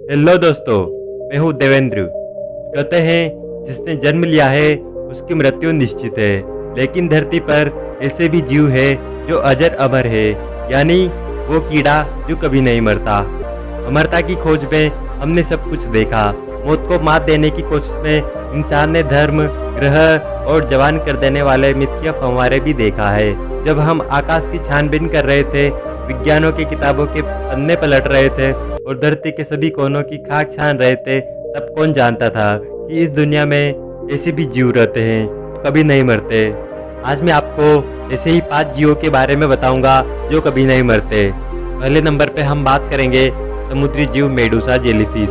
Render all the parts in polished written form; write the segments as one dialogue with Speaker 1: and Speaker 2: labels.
Speaker 1: Hello दोस्तों, मैं हूँ देवेंद्र। कहते हैं जिसने जन्म लिया है उसकी मृत्यु निश्चित है, लेकिन धरती पर ऐसे भी जीव है जो अजर अमर है, यानी वो कीड़ा जो कभी नहीं मरता। अमरता की खोज में हमने सब कुछ देखा। मौत को मात देने की कोशिश में इंसान ने धर्म, ग्रह और जवान कर देने वाले मिथ्या फंवारे भी देखा है। जब हम आकाश की छानबीन कर रहे थे, विज्ञानों की किताबों के पन्ने पलट रहे थे और धरती के सभी कोनों की खाक छान रहे थे, तब कौन जानता था कि इस दुनिया में ऐसे भी जीव रहते हैं कभी नहीं मरते। आज मैं आपको ऐसे ही 5 जीवों के बारे में बताऊंगा जो कभी नहीं मरते। पहले नंबर पे हम बात करेंगे समुद्री जीव मेडूसा जेलीफिश।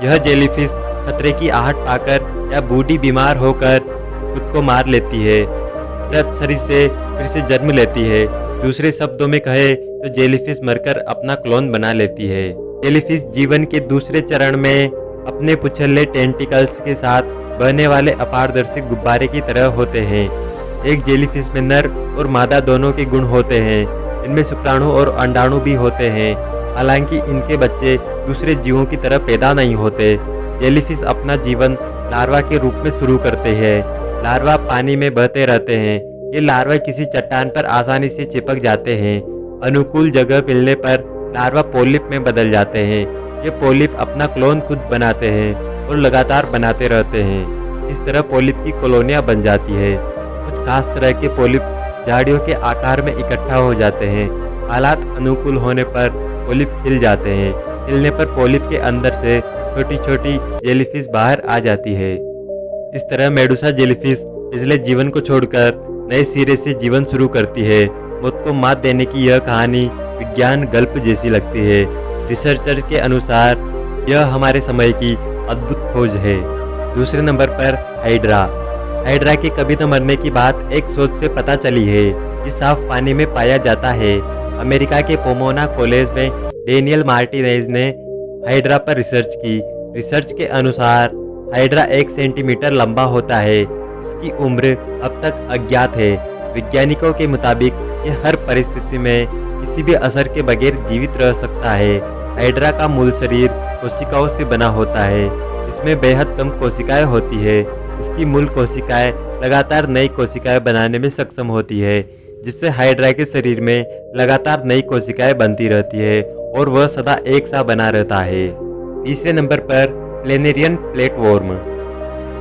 Speaker 1: यह जेलीफिश खतरे की आहट पाकर या बूढ़ी बीमार होकर खुद को मार लेती है, तब शरीर से फिर से जन्म लेती है। दूसरे शब्दों में कहे तो जेलीफिश मरकर अपना क्लोन बना लेती है। जेलीफिश जीवन के दूसरे चरण में अपने पुछल्ले टेंटिकल्स के साथ बहने वाले अपारदर्शी गुब्बारे की तरह होते हैं। एक जेलीफिश में नर और मादा दोनों के गुण होते हैं। इनमें शुक्राणु और अंडाणु भी होते हैं, हालांकि इनके बच्चे दूसरे जीवों की तरह पैदा नहीं होते। जेलीफिश अपना जीवन लार्वा के रूप में शुरू करते हैं। लार्वा पानी में बहते रहते हैं। ये लार्वा किसी चट्टान पर आसानी से चिपक जाते हैं। अनुकूल जगह मिलने पर लार्वा पोलिप में बदल जाते हैं। ये पोलिप अपना क्लोन खुद बनाते हैं और लगातार बनाते रहते हैं। इस तरह पोलिप की कॉलोनियां बन जाती है। कुछ खास तरह के पोलिप झाड़ियों के आकार में इकट्ठा हो जाते हैं। हालात अनुकूल होने पर पोलिप खिल जाते हैं। खिलने पर पोलिप के अंदर से छोटी छोटी जेलीफिश बाहर आ जाती है। इस तरह मेडूसा जेलीफिश पिछले जीवन को छोड़कर नए सिरे से जीवन शुरू करती है। मौत को मात देने की यह कहानी विज्ञान गल्प जैसी लगती है। रिसर्चर के अनुसार यह हमारे समय की अद्भुत खोज है। दूसरे नंबर पर हाइड्रा। हाइड्रा के कभी न मरने की बात एक शोध से पता चली है। ये साफ पानी में पाया जाता है। अमेरिका के पोमोना कॉलेज में डेनियल मार्टिनेज ने हाइड्रा पर रिसर्च की। रिसर्च के अनुसार हाइड्रा 1 सेंटीमीटर लंबा होता है। इसकी उम्र अब तक अज्ञात है। वैज्ञानिकों के मुताबिक ये हर परिस्थिति में किसी भी असर के बगैर जीवित रह सकता है। हाइड्रा का मूल शरीर कोशिकाओं से बना होता है। इसमें बेहद कम कोशिकाएं होती है। इसकी मूल कोशिकाएं लगातार नई कोशिकाएं बनाने में सक्षम होती है, जिससे हाइड्रा के शरीर में लगातार नई कोशिकाएं बनती रहती है और वह सदा एक सा बना रहता है। तीसरे नंबर पर प्लेनेरियन प्लेटवॉर्म।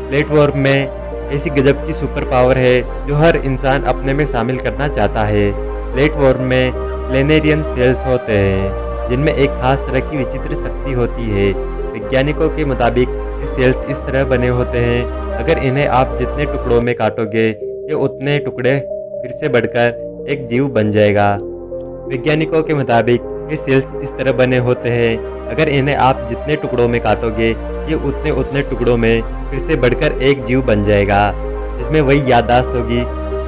Speaker 1: प्लेटवॉर्म में ऐसी गजब की सुपर पावर है जो हर इंसान अपने में शामिल करना चाहता है। प्लेटवॉर्म में प्लेनेरियन सेल्स होते हैं, जिनमें एक खास तरह की विचित्र शक्ति होती है। वैज्ञानिकों के मुताबिक ये सेल्स इस तरह बने होते हैं, अगर इन्हें आप जितने टुकड़ों में काटोगे, ये उतने टुकड़े फिर से बढ़कर एक जीव बन जाएगा। वैज्ञानिकों के मुताबिक ये सेल्स इस तरह बने होते हैं, अगर इन्हें आप जितने टुकड़ों में काटोगे, ये उतने टुकड़ों में फिर से बढ़कर एक जीव बन जाएगा, जिसमें वही याददाश्त होगी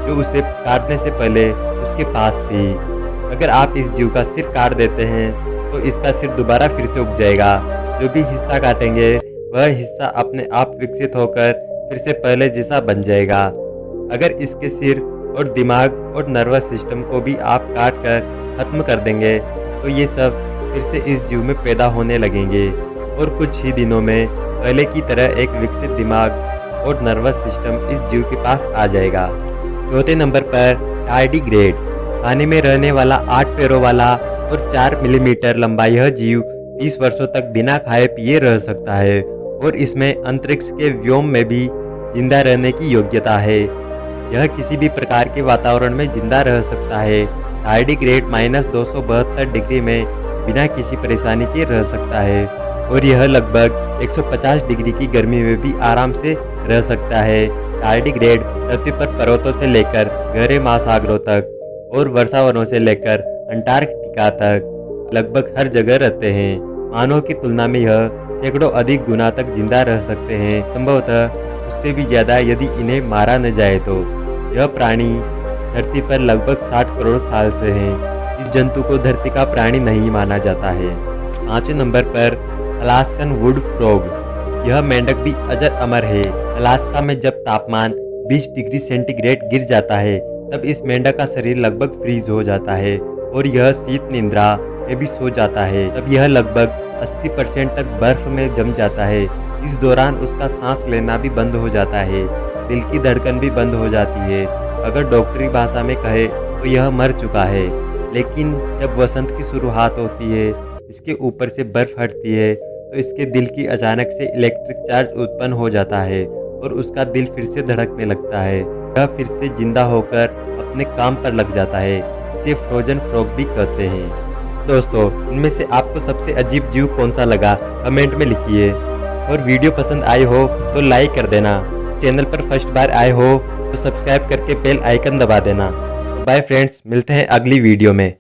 Speaker 1: जो उसे काटने से पहले उसके पास थी। अगर आप इस जीव का सिर काट देते हैं तो इसका सिर दोबारा फिर से उग जाएगा। जो भी हिस्सा काटेंगे वह हिस्सा अपने आप विकसित होकर फिर से पहले जैसा बन जाएगा। अगर इसके सिर और दिमाग और नर्वस सिस्टम को भी आप काट कर खत्म कर देंगे तो ये सब फिर से इस जीव में पैदा होने लगेंगे और कुछ ही दिनों में पहले की तरह एक विकसित दिमाग और नर्वस सिस्टम इस जीव के पास आ जाएगा। चौथे नंबर पर टार्डीग्रेड। पानी में रहने वाला 8 पैरों वाला और 4 मिलीमीटर लंबा यह जीव 30 वर्षों तक बिना खाए पिए रह सकता है और इसमें अंतरिक्ष के व्योम में भी जिंदा रहने की योग्यता है। यह किसी भी प्रकार के वातावरण में जिंदा रह सकता है। टार्डीग्रेड -272 डिग्री में बिना किसी परेशानी के रह सकता है और यह लगभग 150 डिग्री की गर्मी में भी आराम से रह सकता है। टार्डीग्रेड पृथ्वी पर पर्वतों से लेकर गहरे महासागरों तक और वर्षावनों से लेकर अंटार्कटिका तक लगभग हर जगह रहते हैं। मानव की तुलना में यह सैकड़ों अधिक गुना तक जिंदा रह सकते हैं, संभवतः उससे भी ज्यादा यदि इन्हें मारा न जाए तो। यह प्राणी धरती पर लगभग 60 करोड़ साल से हैं। इस जंतु को धरती का प्राणी नहीं माना जाता है। 5वें नंबर पर अलास्कन वुड फ्रॉग। यह मेंढक भी अजर अमर है। अलास्का में जब तापमान 20 डिग्री सेंटीग्रेड गिर जाता है, तब इस मेंढक का शरीर लगभग फ्रीज हो जाता है और यह शीत निद्रा में भी सो जाता है। तब यह लगभग 80% तक बर्फ में जम जाता है। इस दौरान उसका सांस लेना भी बंद हो जाता है, दिल की धड़कन भी बंद हो जाती है। अगर डॉक्टरी भाषा में कहे तो यह मर चुका है। लेकिन जब वसंत की शुरुआत होती है, इसके ऊपर से बर्फ हटती है, तो इसके दिल की अचानक से इलेक्ट्रिक चार्ज उत्पन्न हो जाता है और उसका दिल फिर से धड़कने लगता है। यह फिर से जिंदा होकर अपने काम पर लग जाता है। इसे फ्रोजन फ्रॉग भी कहते हैं। दोस्तों, इनमें से आपको सबसे अजीब जीव कौन सा लगा, कमेंट में लिखिए। और वीडियो पसंद आई हो तो लाइक कर देना। चैनल पर फर्स्ट बार आए हो तो सब्सक्राइब करके बेल आइकन दबा देना। बाय फ्रेंड्स, मिलते हैं अगली वीडियो में।